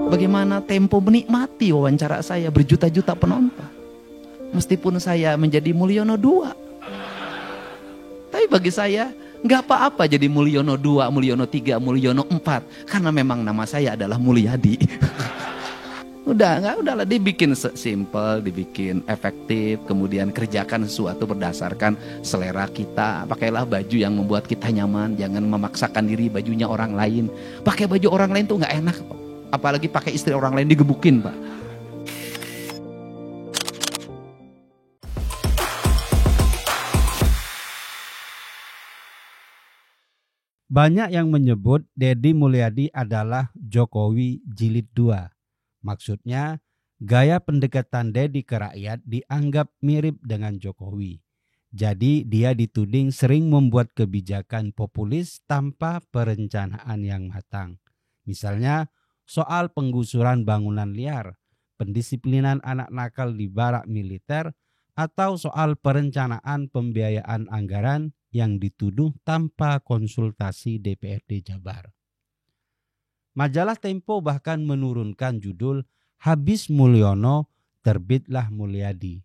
Bagaimana Tempo menikmati wawancara saya berjuta-juta penonton. Meskipun saya menjadi Mulyono 2. Tapi bagi saya nggak apa-apa jadi Mulyono 2, Mulyono 3, Mulyono 4. Karena memang nama saya adalah Mulyadi. Udahlah, dibikin simple, dibikin efektif, kemudian kerjakan sesuatu berdasarkan selera kita. Pakailah baju yang membuat kita nyaman, jangan memaksakan diri bajunya orang lain. Pakai baju orang lain tuh nggak enak, Pak. Apalagi pakai istri orang lain digebukin, Pak. Banyak yang menyebut Deddy Mulyadi adalah Jokowi jilid 2. Maksudnya, gaya pendekatan Deddy ke rakyat dianggap mirip dengan Jokowi. Jadi dia dituding sering membuat kebijakan populis tanpa perencanaan yang matang. Misalnya soal penggusuran bangunan liar, pendisiplinan anak nakal di barak militer, atau soal perencanaan pembiayaan anggaran yang dituduh tanpa konsultasi DPRD Jabar. Majalah Tempo bahkan menurunkan judul "Habis Mulyono, terbitlah Mulyadi".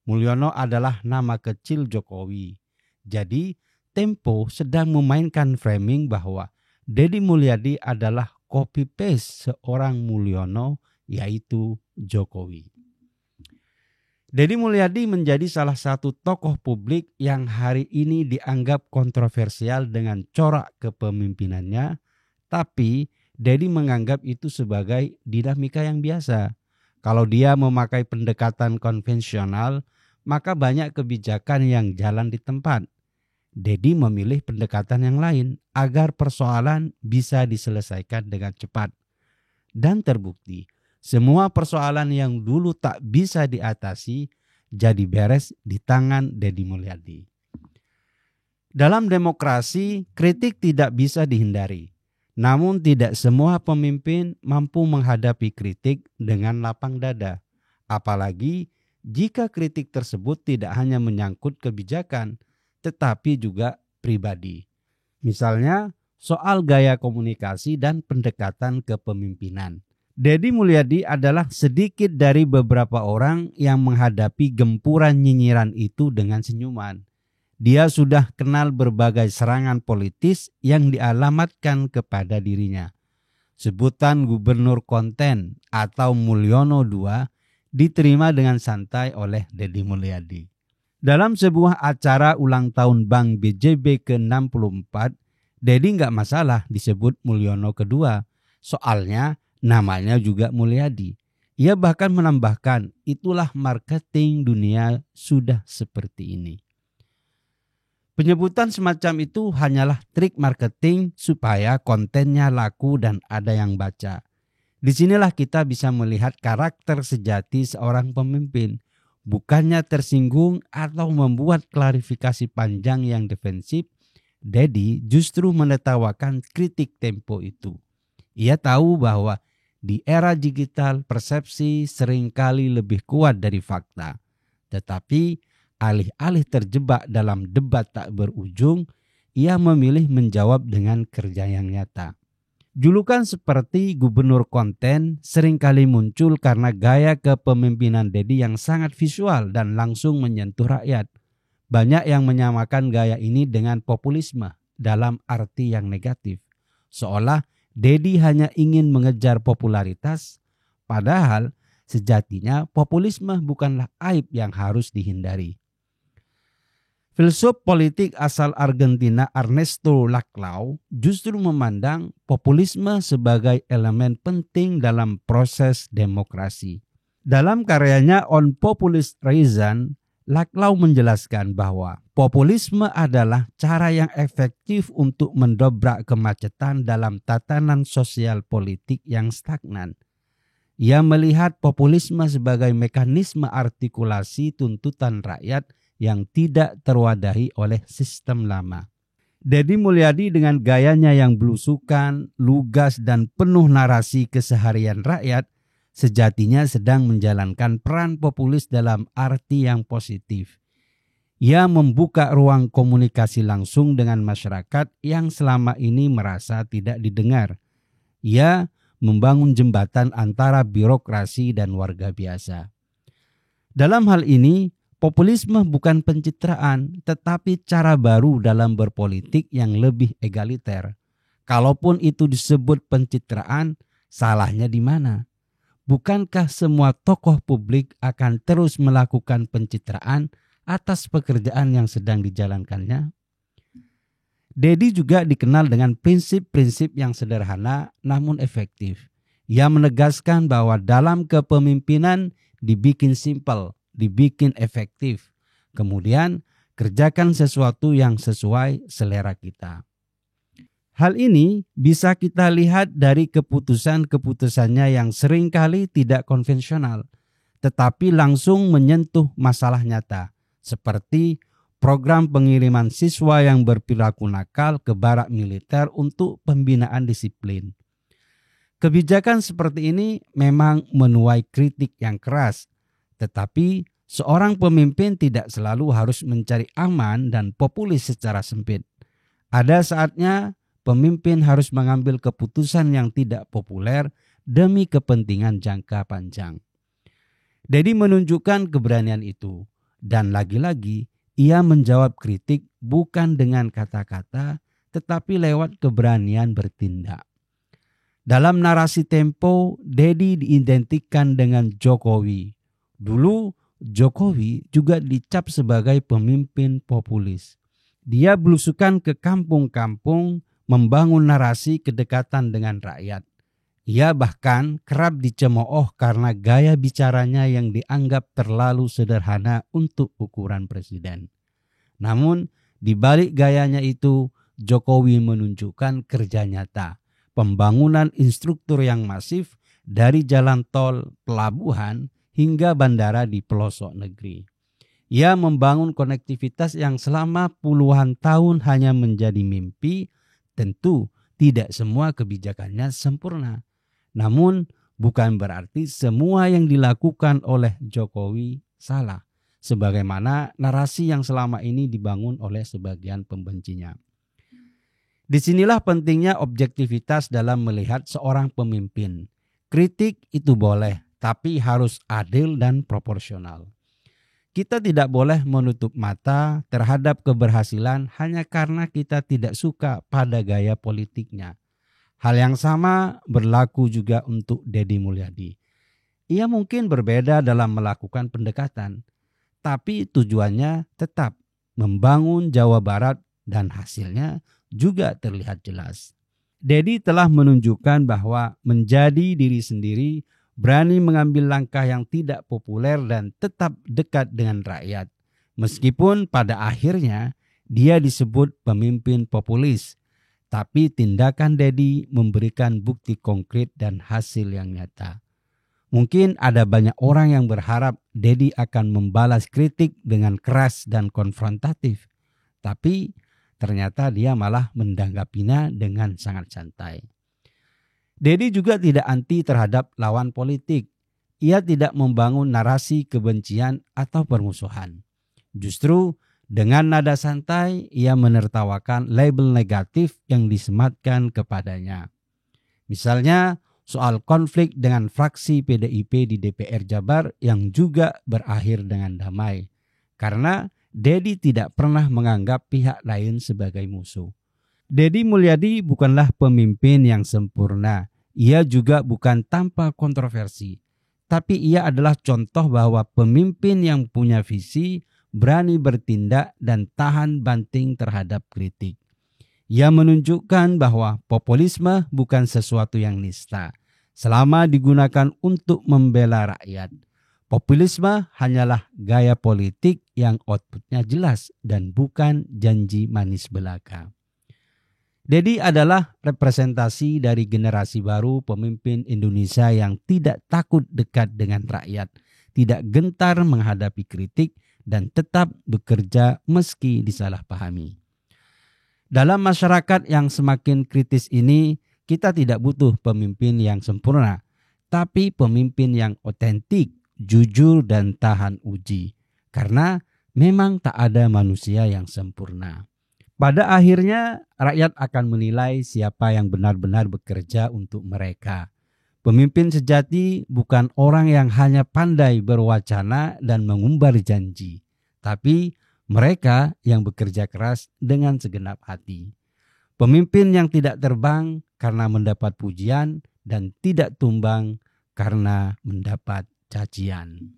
Mulyono adalah nama kecil Jokowi. Jadi Tempo sedang memainkan framing bahwa Deddy Mulyadi adalah copy-paste seorang Mulyono, yaitu Jokowi. Deddy Mulyadi menjadi salah satu tokoh publik yang hari ini dianggap kontroversial dengan corak kepemimpinannya, tapi Deddy menganggap itu sebagai dinamika yang biasa. Kalau dia memakai pendekatan konvensional, maka banyak kebijakan yang jalan di tempat. Deddy memilih pendekatan yang lain agar persoalan bisa diselesaikan dengan cepat. Dan terbukti, semua persoalan yang dulu tak bisa diatasi jadi beres di tangan Deddy Mulyadi. Dalam demokrasi, kritik tidak bisa dihindari. Namun tidak semua pemimpin mampu menghadapi kritik dengan lapang dada. Apalagi jika kritik tersebut tidak hanya menyangkut kebijakan, tetapi juga pribadi. Misalnya soal gaya komunikasi dan pendekatan kepemimpinan. Deddy Mulyadi adalah sedikit dari beberapa orang yang menghadapi gempuran nyinyiran itu dengan senyuman. Dia sudah kenal berbagai serangan politis yang dialamatkan kepada dirinya. Sebutan gubernur konten atau Mulyono 2 diterima dengan santai oleh Deddy Mulyadi. Dalam sebuah acara ulang tahun Bank BJB ke-64, Deddy nggak masalah disebut Mulyono kedua. Soalnya namanya juga Mulyadi. Ia bahkan menambahkan, itulah marketing dunia sudah seperti ini. Penyebutan semacam itu hanyalah trik marketing supaya kontennya laku dan ada yang baca. Disinilah kita bisa melihat karakter sejati seorang pemimpin. Bukannya tersinggung atau membuat klarifikasi panjang yang defensif, Deddy justru menertawakan kritik Tempo itu. Ia tahu bahwa di era digital persepsi seringkali lebih kuat dari fakta. Tetapi alih-alih terjebak dalam debat tak berujung, ia memilih menjawab dengan kerja yang nyata. Julukan seperti gubernur konten seringkali muncul karena gaya kepemimpinan Deddy yang sangat visual dan langsung menyentuh rakyat. Banyak yang menyamakan gaya ini dengan populisme dalam arti yang negatif. Seolah Deddy hanya ingin mengejar popularitas, padahal sejatinya populisme bukanlah aib yang harus dihindari. Filsuf politik asal Argentina Ernesto Laclau justru memandang populisme sebagai elemen penting dalam proses demokrasi. Dalam karyanya On Populist Reason, Laclau menjelaskan bahwa populisme adalah cara yang efektif untuk mendobrak kemacetan dalam tatanan sosial politik yang stagnan. Ia melihat populisme sebagai mekanisme artikulasi tuntutan rakyat yang tidak terwadahi oleh sistem lama. Deddy Mulyadi dengan gayanya yang belusukan, lugas dan penuh narasi keseharian rakyat sejatinya sedang menjalankan peran populis dalam arti yang positif. Ia membuka ruang komunikasi langsung dengan masyarakat yang selama ini merasa tidak didengar. Ia membangun jembatan antara birokrasi dan warga biasa. Dalam hal ini, populisme bukan pencitraan, tetapi cara baru dalam berpolitik yang lebih egaliter. Kalaupun itu disebut pencitraan, salahnya di mana? Bukankah semua tokoh publik akan terus melakukan pencitraan atas pekerjaan yang sedang dijalankannya? Dedi juga dikenal dengan prinsip-prinsip yang sederhana namun efektif. Ia menegaskan bahwa dalam kepemimpinan dibikin simpel, dibikin efektif. Kemudian kerjakan sesuatu yang sesuai selera kita. Hal ini bisa kita lihat dari keputusan-keputusannya yang seringkali tidak konvensional, tetapi langsung menyentuh masalah nyata, seperti program pengiriman siswa yang berperilaku nakal ke barak militer untuk pembinaan disiplin. Kebijakan seperti ini memang menuai kritik yang keras, tetapi seorang pemimpin tidak selalu harus mencari aman dan populis secara sempit. Ada saatnya pemimpin harus mengambil keputusan yang tidak populer demi kepentingan jangka panjang. Dedi menunjukkan keberanian itu, dan lagi-lagi ia menjawab kritik bukan dengan kata-kata, tetapi lewat keberanian bertindak. Dalam narasi Tempo, Dedi diidentikan dengan Jokowi. Dulu, Jokowi juga dicap sebagai pemimpin populis. Dia belusukan ke kampung-kampung, membangun narasi kedekatan dengan rakyat. Ia bahkan kerap dicemooh karena gaya bicaranya yang dianggap terlalu sederhana untuk ukuran presiden. Namun, di balik gayanya itu, Jokowi menunjukkan kerja nyata, pembangunan infrastruktur yang masif dari jalan tol, pelabuhan, hingga bandara di pelosok negeri. Ia membangun konektivitas yang selama puluhan tahun hanya menjadi mimpi. Tentu tidak semua kebijakannya sempurna. Namun bukan berarti semua yang dilakukan oleh Jokowi salah, sebagaimana narasi yang selama ini dibangun oleh sebagian pembencinya. Disinilah pentingnya objektivitas dalam melihat seorang pemimpin. Kritik itu boleh, tapi harus adil dan proporsional. Kita tidak boleh menutup mata terhadap keberhasilan hanya karena kita tidak suka pada gaya politiknya. Hal yang sama berlaku juga untuk Deddy Mulyadi. Ia mungkin berbeda dalam melakukan pendekatan, tapi tujuannya tetap membangun Jawa Barat dan hasilnya juga terlihat jelas. Deddy telah menunjukkan bahwa menjadi diri sendiri, berani mengambil langkah yang tidak populer dan tetap dekat dengan rakyat. Meskipun pada akhirnya dia disebut pemimpin populis, tapi tindakan Deddy memberikan bukti konkret dan hasil yang nyata. Mungkin ada banyak orang yang berharap Deddy akan membalas kritik dengan keras dan konfrontatif, tapi ternyata dia malah menanggapinya dengan sangat santai. Deddy juga tidak anti terhadap lawan politik. Ia tidak membangun narasi kebencian atau permusuhan. Justru dengan nada santai ia menertawakan label negatif yang disematkan kepadanya. Misalnya soal konflik dengan fraksi PDIP di DPR Jabar yang juga berakhir dengan damai. Karena Deddy tidak pernah menganggap pihak lain sebagai musuh. Deddy Mulyadi bukanlah pemimpin yang sempurna. Ia juga bukan tanpa kontroversi. Tapi ia adalah contoh bahwa pemimpin yang punya visi, berani bertindak dan tahan banting terhadap kritik. Ia menunjukkan bahwa populisme bukan sesuatu yang nista, selama digunakan untuk membela rakyat. Populisme hanyalah gaya politik yang outputnya jelas dan bukan janji manis belaka. Deddy adalah representasi dari generasi baru pemimpin Indonesia yang tidak takut dekat dengan rakyat, tidak gentar menghadapi kritik, dan tetap bekerja meski disalahpahami. Dalam masyarakat yang semakin kritis ini, kita tidak butuh pemimpin yang sempurna, tapi pemimpin yang otentik, jujur, dan tahan uji. Karena memang tak ada manusia yang sempurna. Pada akhirnya, rakyat akan menilai siapa yang benar-benar bekerja untuk mereka. Pemimpin sejati bukan orang yang hanya pandai berwacana dan mengumbar janji, tapi mereka yang bekerja keras dengan segenap hati. Pemimpin yang tidak terbang karena mendapat pujian dan tidak tumbang karena mendapat cacian.